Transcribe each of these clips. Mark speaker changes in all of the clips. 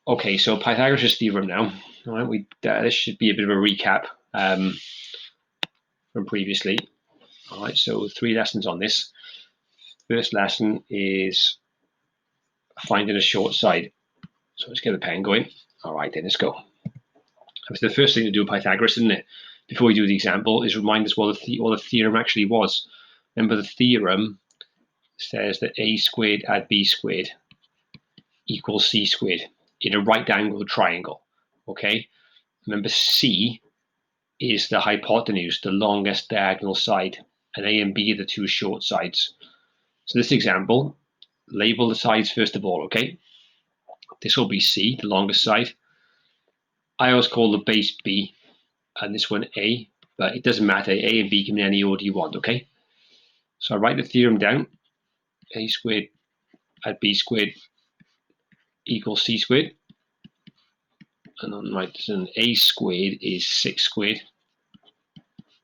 Speaker 1: Okay, so Pythagoras' theorem now. All right, this should be a bit of a recap from previously. All right, so 3 lessons on this. First lesson is finding a short side. So let's get the pen going. All right, then let's go. So the first thing to do with Pythagoras, isn't it? Before we do the example, is remind us what the theorem actually was. Remember, the theorem says that a squared add b squared equals c squared in a right-angled triangle. Okay, remember C is the hypotenuse, the longest diagonal side, and A and B are the 2 short sides. So this example, label the sides first of all, okay? This will be C, the longest side. I always call the base B, and this one A, but it doesn't matter. A and B can be in any order you want, okay? So I write the theorem down. A squared add B squared equals C squared. And then write this in. A squared is 6 squared.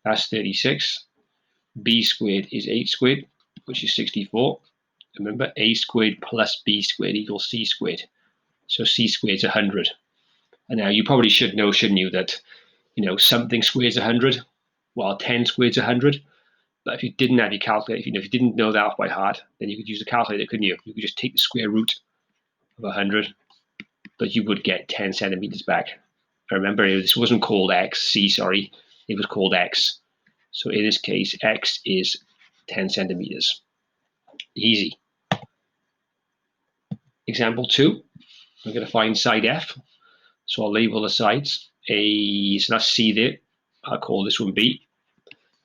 Speaker 1: That's 36. B squared is 8 squared, which is 64. Remember, a squared plus b squared equals c squared. So c squared is 100. And now you probably should know, shouldn't you, that something squared is 100. Well, 10 squared is 100. But if you didn't have your calculator, if you didn't know that off by heart, then you could use a calculator, couldn't you? You could just take the square root of 100, but you would get 10 centimeters back. I remember, this wasn't called c, sorry. It was called x. So in this case, x is 10 centimeters. Easy. Example 2, we're going to find side f. So I'll label the sides. So that's C there. I'll call this one B,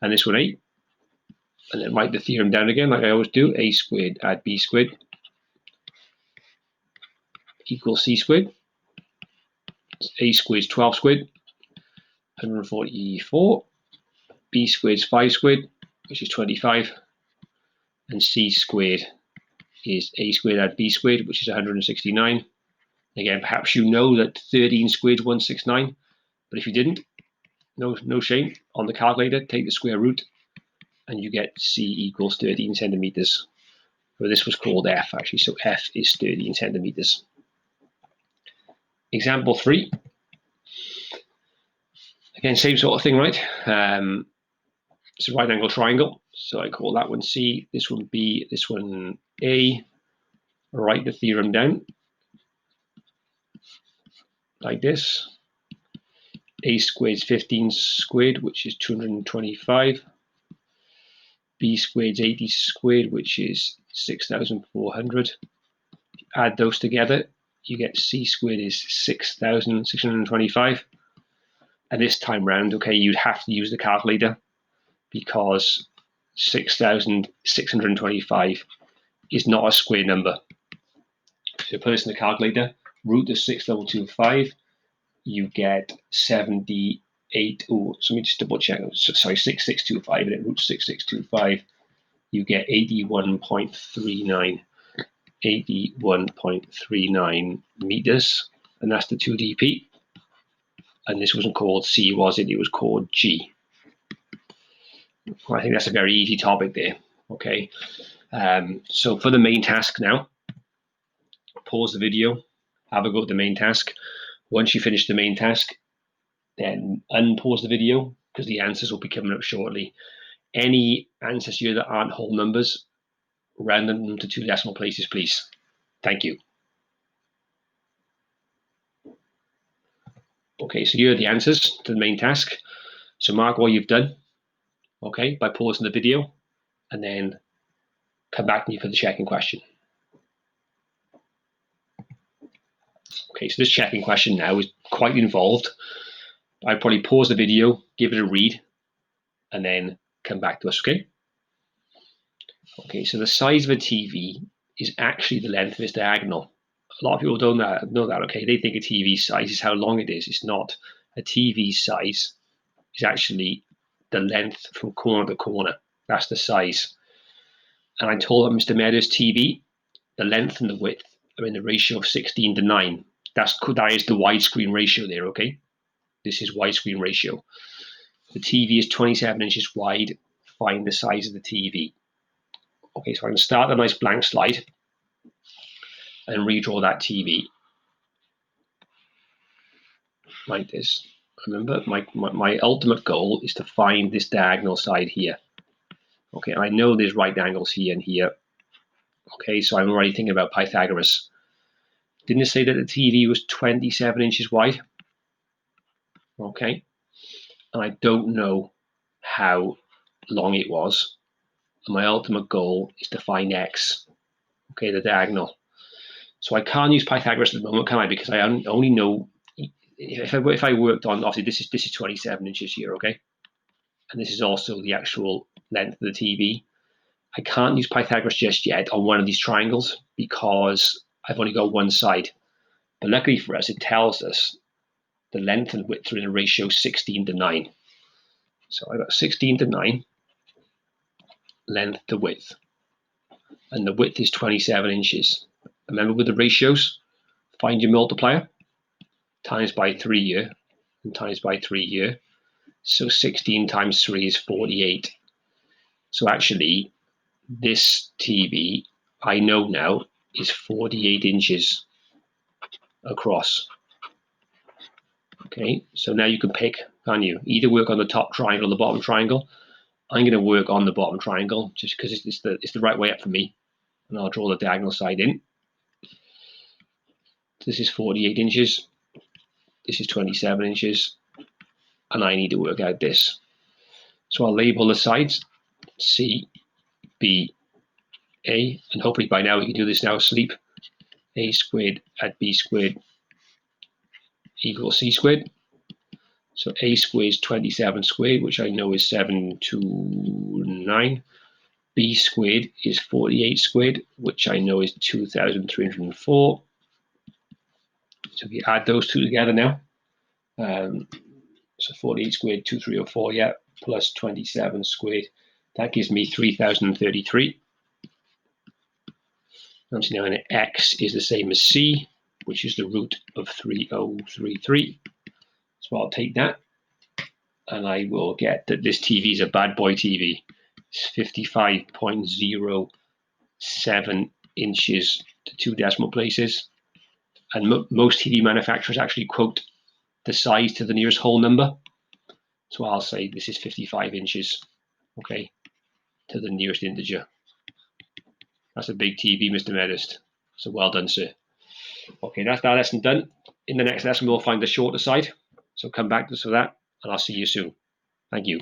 Speaker 1: and this one A. And then write the theorem down again, like I always do. A squared add B squared equals C squared. A squared is 12 squared, 144. B squared is 5 squared, which is 25. And C squared is A squared add B squared, which is 169. Again, perhaps you know that 13 squared is 169, but if you didn't, no shame. On the calculator, take the square root, and you get C equals 13 centimeters. So this was called F, actually, so F is 13 centimeters. Example 3. Again, same sort of thing, right? It's a right angle triangle, so I call that one C, this one B, this one A. Write the theorem down like this. A squared is 15 squared, which is 225. B squared is 80 squared, which is 6,400. Add those together, you get C squared is 6,625. And this time round, okay, you'd have to use the calculator because 6,625 is not a square number. So put this in the calculator, root of 6,625, you get 78. Oh, so let me just double check. Sorry, 6,625, and it root 6,625, you get 81.39. 81.39 meters, and that's the 2dp. And this wasn't called C, was it? It was called G. Well, I think that's a very easy topic there. Okay, so for the main task now, pause the video, have a go at the main task. Once you finish the main task, then unpause the video because the answers will be coming up shortly. Any answers here that aren't whole numbers, round them to 2 decimal places, please. Thank you. Okay, so here are the answers to the main task. So mark what you've done, okay, by pausing the video, and then come back to me for the checking question. Okay, so this checking question now is quite involved. I'd probably pause the video, give it a read, and then come back to us, okay? Okay, so the size of a TV is actually the length of its diagonal. A lot of people don't know that, okay? They think a TV size is how long it is. It's not. A TV size is actually the length from corner to corner. That's the size. And I told Mr. Meadows' TV, the length and the width are in the ratio of 16 to 9. That is the widescreen ratio there, okay? This is widescreen ratio. The TV is 27 inches wide. Find the size of the TV. Okay, so I can start a nice blank slide and redraw that TV. like this. Remember, my ultimate goal is to find this diagonal side here. Okay, I know there's right angles here and here. Okay, so I'm already thinking about Pythagoras. Didn't it say that the TV was 27 inches wide? Okay, and I don't know how long it was. And my ultimate goal is to find x, okay, the diagonal. So I can't use Pythagoras at the moment, can I? Because I only know, if I worked on, obviously this is 27 inches here, okay? And this is also the actual length of the TV. I can't use Pythagoras just yet on one of these triangles because I've only got one side. But luckily for us, it tells us the length and width are in a ratio 16 to 9. So I've got 16 to 9, length to width. And the width is 27 inches. Remember with the ratios, find your multiplier, times by 3 here, and times by 3 here. So 16 times 3 is 48. So actually, this TV, I know now, is 48 inches across. Okay, so now you can pick, can't you? Either work on the top triangle or the bottom triangle. I'm going to work on the bottom triangle just because it's the right way up for me. And I'll draw the diagonal side in. This is 48 inches. This is 27 inches. And I need to work out this. So I'll label the sides C, B, A. And hopefully by now we can do this now. Sleep. A squared at B squared equals C squared. So A squared is 27 squared, which I know is 729. B squared is 48 squared, which I know is 2,304. So if you add those two together now, so 48 squared, 2,304, yeah, plus 27 squared, that gives me 3,033. Notice now an x is the same as c, which is the root of 3033. So I'll take that, and I will get that this TV is a bad boy TV. It's 55.07 inches to 2 decimal places. And most TV manufacturers actually quote the size to the nearest whole number. So I'll say this is 55 inches, okay, to the nearest integer. That's a big TV, Mr. Medist. So well done, sir. Okay, that's that lesson done. In the next lesson, we'll find the shorter side. So come back to that, and I'll see you soon. Thank you.